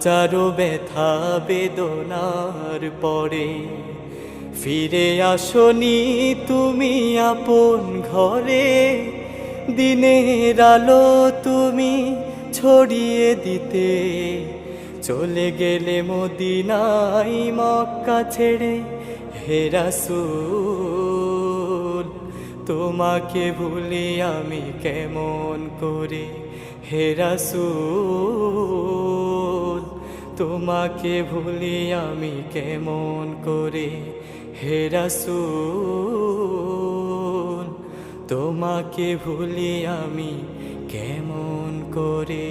চারো ব্যথা বেদনার পরে ফিরে আসনি তুমি আপন ঘরে। দিনের আলো তুমি ছড়িয়ে দিতে চলে গেলে মদিনায় মক্কা ছেড়ে। হে রাসূল তোমাকে ভুলি আমি কেমন করে। হে রাসূল তোমাকে ভুলি আমি কেমন করে। হে রাসূল তোমাকে ভুলি আমি কেমন করে।